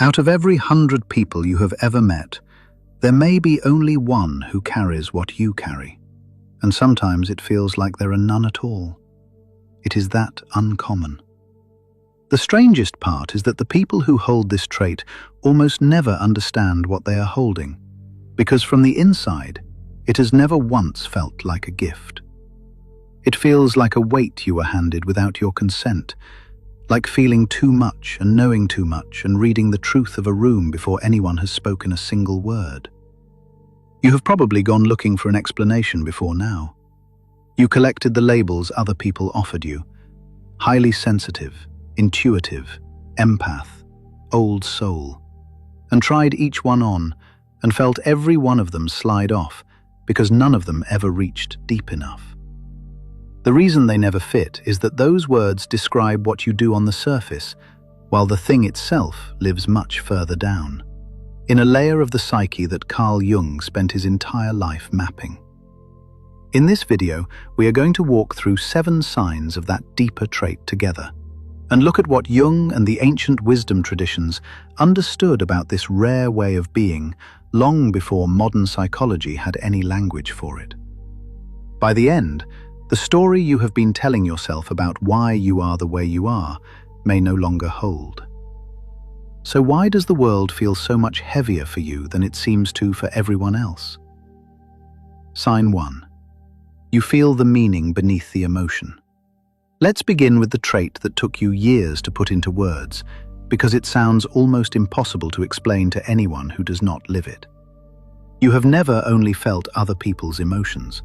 Out of every 100 people you have ever met, there may be only one who carries what you carry, and sometimes it feels like there are none at all. It is that uncommon. The strangest part is that the people who hold this trait almost never understand what they are holding, because from the inside, it has never once felt like a gift. It feels like a weight you were handed without your consent, like feeling too much and knowing too much and reading the truth of a room before anyone has spoken a single word. You have probably gone looking for an explanation before now. You collected the labels other people offered you: highly sensitive, intuitive, empath, old soul, and tried each one on and felt every one of them slide off because none of them ever reached deep enough. The reason they never fit is that those words describe what you do on the surface, while the thing itself lives much further down, in a layer of the psyche that Carl Jung spent his entire life mapping. In this video, we are going to walk through 7 signs of that deeper trait together, and look at what Jung and the ancient wisdom traditions understood about this rare way of being long before modern psychology had any language for it. By the end, the story you have been telling yourself about why you are the way you are may no longer hold. So why does the world feel so much heavier for you than it seems to for everyone else? Sign 1. You feel the meaning beneath the emotion. Let's begin with the trait that took you years to put into words, because it sounds almost impossible to explain to anyone who does not live it. You have never only felt other people's emotions.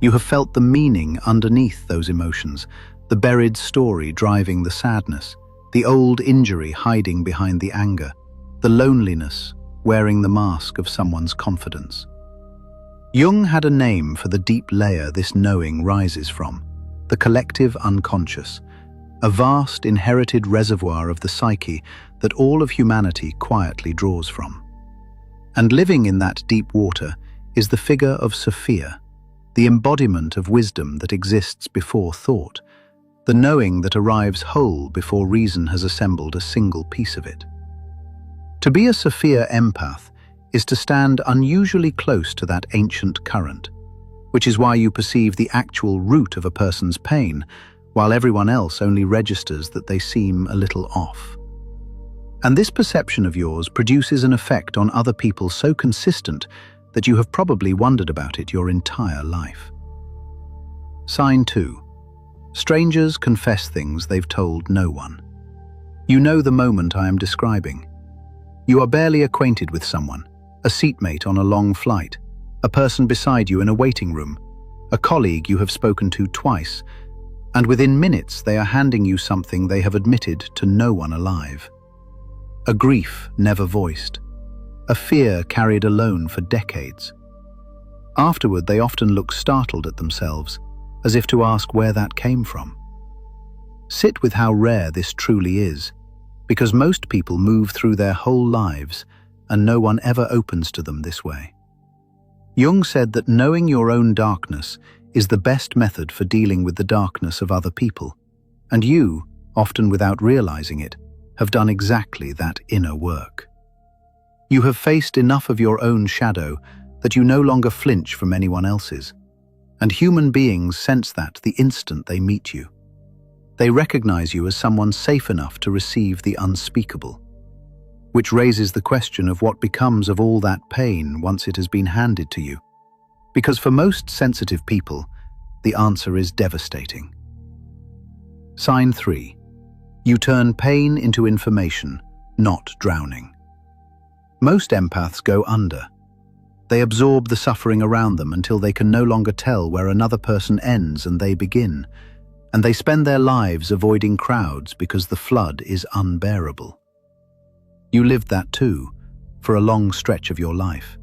You have felt the meaning underneath those emotions, the buried story driving the sadness, the old injury hiding behind the anger, the loneliness wearing the mask of someone's confidence. Jung had a name for the deep layer this knowing rises from: the collective unconscious, a vast inherited reservoir of the psyche that all of humanity quietly draws from. And living in that deep water is the figure of Sophia, the embodiment of wisdom that exists before thought, the knowing that arrives whole before reason has assembled a single piece of it. To be a Sophia empath is to stand unusually close to that ancient current, which is why you perceive the actual root of a person's pain, while everyone else only registers that they seem a little off. And this perception of yours produces an effect on other people so consistent that you have probably wondered about it your entire life. Sign 2. Strangers confess things they've told no one. You know the moment I am describing. You are barely acquainted with someone, a seatmate on a long flight, a person beside you in a waiting room, a colleague you have spoken to twice, and within minutes they are handing you something they have admitted to no one alive. A grief never voiced, a fear carried alone for decades. Afterward, they often look startled at themselves, as if to ask where that came from. Sit with how rare this truly is, because most people move through their whole lives and no one ever opens to them this way. Jung said that knowing your own darkness is the best method for dealing with the darkness of other people, and you, often without realizing it, have done exactly that inner work. You have faced enough of your own shadow that you no longer flinch from anyone else's, and human beings sense that the instant they meet you. They recognize you as someone safe enough to receive the unspeakable, which raises the question of what becomes of all that pain once it has been handed to you. Because for most sensitive people, the answer is devastating. Sign 3. You turn pain into information, not drowning. Most empaths go under. They absorb the suffering around them until they can no longer tell where another person ends and they begin, and they spend their lives avoiding crowds because the flood is unbearable. You lived that too, for a long stretch of your life.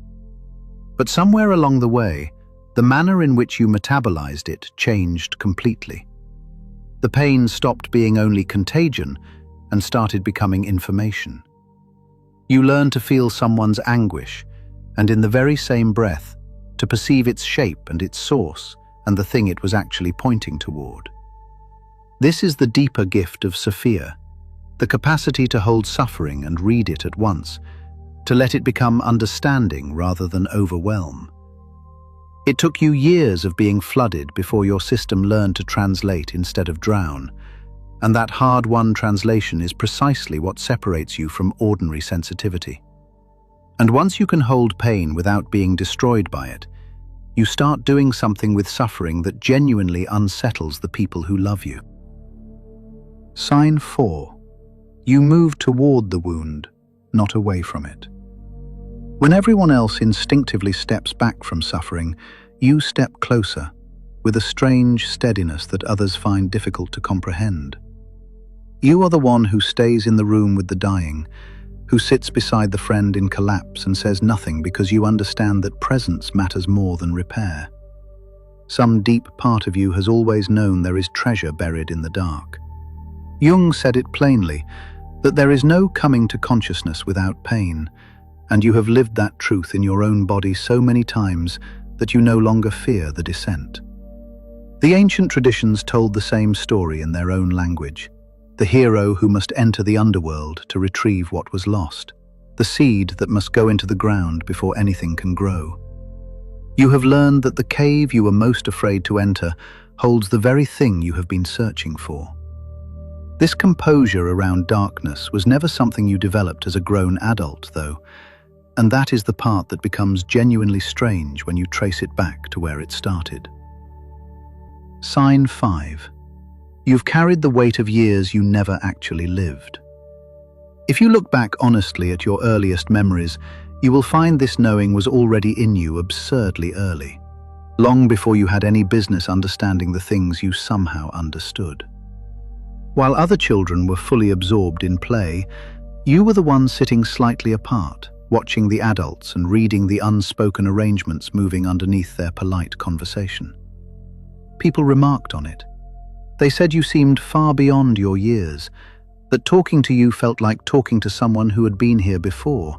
But somewhere along the way, the manner in which you metabolized it changed completely. The pain stopped being only contagion and started becoming information. You learn to feel someone's anguish, and in the very same breath, to perceive its shape and its source and the thing it was actually pointing toward. This is the deeper gift of Sophia. the capacity to hold suffering and read it at once, to let it become understanding rather than overwhelm. It took you years of being flooded before your system learned to translate instead of drown, and that hard-won translation is precisely what separates you from ordinary sensitivity. And once you can hold pain without being destroyed by it, you start doing something with suffering that genuinely unsettles the people who love you. Sign 4. You move toward the wound, not away from it. When everyone else instinctively steps back from suffering, you step closer, with a strange steadiness that others find difficult to comprehend. You are the one who stays in the room with the dying, who sits beside the friend in collapse and says nothing because you understand that presence matters more than repair. Some deep part of you has always known there is treasure buried in the dark. Jung said it plainly, that there is no coming to consciousness without pain, and you have lived that truth in your own body so many times that you no longer fear the descent. The ancient traditions told the same story in their own language. The hero who must enter the underworld to retrieve what was lost, the seed that must go into the ground before anything can grow. You have learned that the cave you were most afraid to enter holds the very thing you have been searching for. This composure around darkness was never something you developed as a grown adult, though, and that is the part that becomes genuinely strange when you trace it back to where it started. Sign 5. You've carried the weight of years you never actually lived. If you look back honestly at your earliest memories, you will find this knowing was already in you absurdly early, long before you had any business understanding the things you somehow understood. While other children were fully absorbed in play, you were the one sitting slightly apart, watching the adults and reading the unspoken arrangements moving underneath their polite conversation. People remarked on it. They said you seemed far beyond your years, that talking to you felt like talking to someone who had been here before,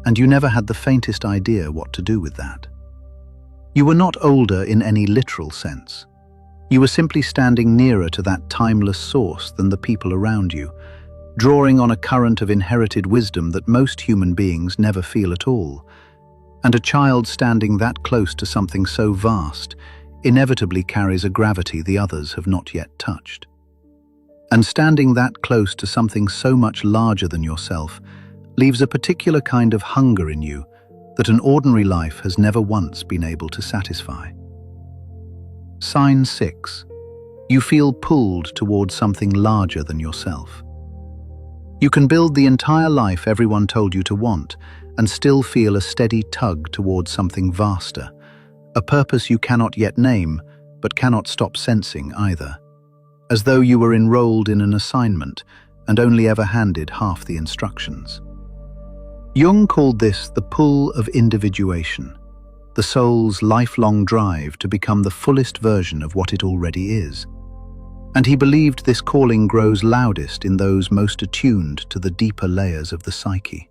and you never had the faintest idea what to do with that. You were not older in any literal sense. You were simply standing nearer to that timeless source than the people around you, drawing on a current of inherited wisdom that most human beings never feel at all. And a child standing that close to something so vast inevitably carries a gravity the others have not yet touched. And standing that close to something so much larger than yourself leaves a particular kind of hunger in you that an ordinary life has never once been able to satisfy. Sign 6. You feel pulled towards something larger than yourself. You can build the entire life everyone told you to want and still feel a steady tug towards something vaster, a purpose you cannot yet name, but cannot stop sensing either, as though you were enrolled in an assignment and only ever handed half the instructions. Jung called this the pull of individuation, the soul's lifelong drive to become the fullest version of what it already is. And he believed this calling grows loudest in those most attuned to the deeper layers of the psyche.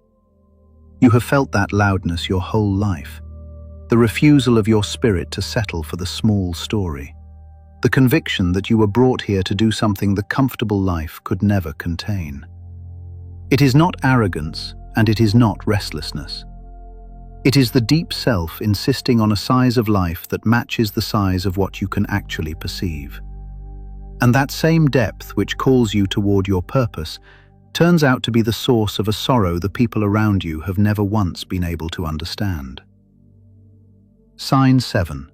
You have felt that loudness your whole life, the refusal of your spirit to settle for the small story, the conviction that you were brought here to do something the comfortable life could never contain. It is not arrogance, and it is not restlessness. It is the deep self insisting on a size of life that matches the size of what you can actually perceive. And that same depth which calls you toward your purpose turns out to be the source of a sorrow the people around you have never once been able to understand. Sign 7.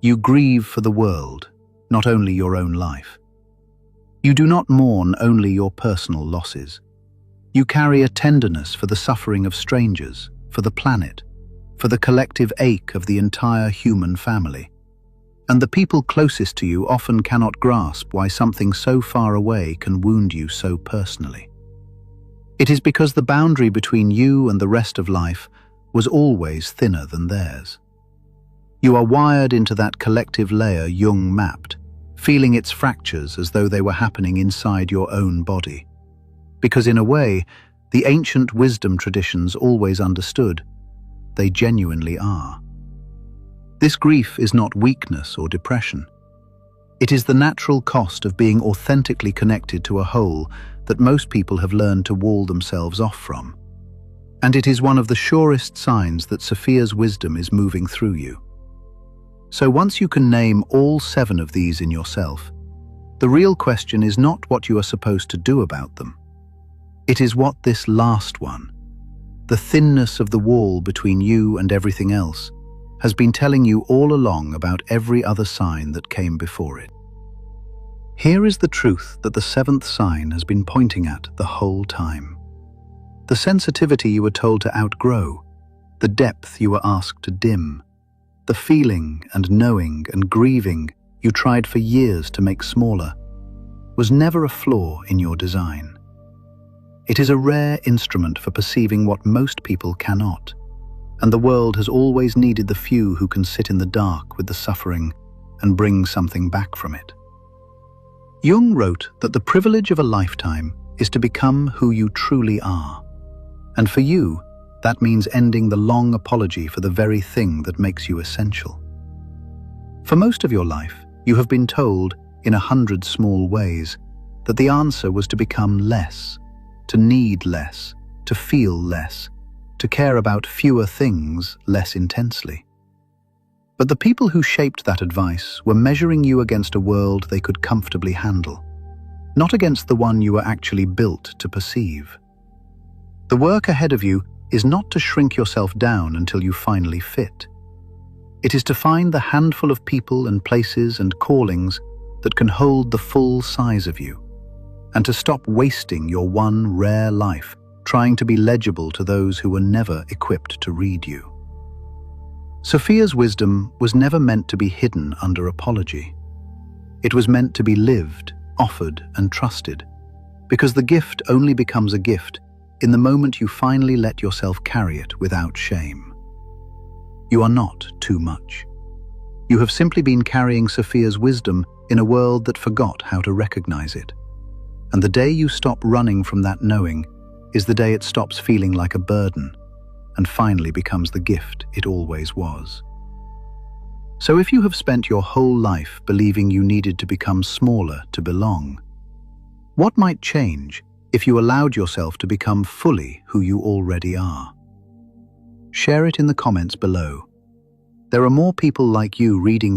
You grieve for the world, not only your own life. You do not mourn only your personal losses. You carry a tenderness for the suffering of strangers, for the planet, for the collective ache of the entire human family. And the people closest to you often cannot grasp why something so far away can wound you so personally. It is because the boundary between you and the rest of life was always thinner than theirs. You are wired into that collective layer Jung mapped, feeling its fractures as though they were happening inside your own body. Because in a way, the ancient wisdom traditions always understood, they genuinely are. This grief is not weakness or depression. It is the natural cost of being authentically connected to a whole that most people have learned to wall themselves off from. And it is one of the surest signs that Sophia's wisdom is moving through you. So once you can name all 7 of these in yourself, the real question is not what you are supposed to do about them. It is what this last one, the thinness of the wall between you and everything else, has been telling you all along about every other sign that came before it. Here is the truth that the 7th sign has been pointing at the whole time. The sensitivity you were told to outgrow, the depth you were asked to dim, the feeling and knowing and grieving you tried for years to make smaller, was never a flaw in your design. It is a rare instrument for perceiving what most people cannot, and the world has always needed the few who can sit in the dark with the suffering and bring something back from it. Jung wrote that the privilege of a lifetime is to become who you truly are, and for you, that means ending the long apology for the very thing that makes you essential. For most of your life, you have been told, in 100 small ways, that the answer was to become less, to need less, to feel less, to care about fewer things less intensely. But the people who shaped that advice were measuring you against a world they could comfortably handle, not against the one you were actually built to perceive. The work ahead of you is not to shrink yourself down until you finally fit. It is to find the handful of people and places and callings that can hold the full size of you, and to stop wasting your one rare life trying to be legible to those who were never equipped to read you. Sophia's wisdom was never meant to be hidden under apology. It was meant to be lived, offered, and trusted, because the gift only becomes a gift in the moment you finally let yourself carry it without shame. You are not too much. You have simply been carrying Sophia's wisdom in a world that forgot how to recognize it. And the day you stop running from that knowing is the day it stops feeling like a burden and finally becomes the gift it always was. So if you have spent your whole life believing you needed to become smaller to belong, what might change if you allowed yourself to become fully who you already are? Share it in the comments below. There are more people like you reading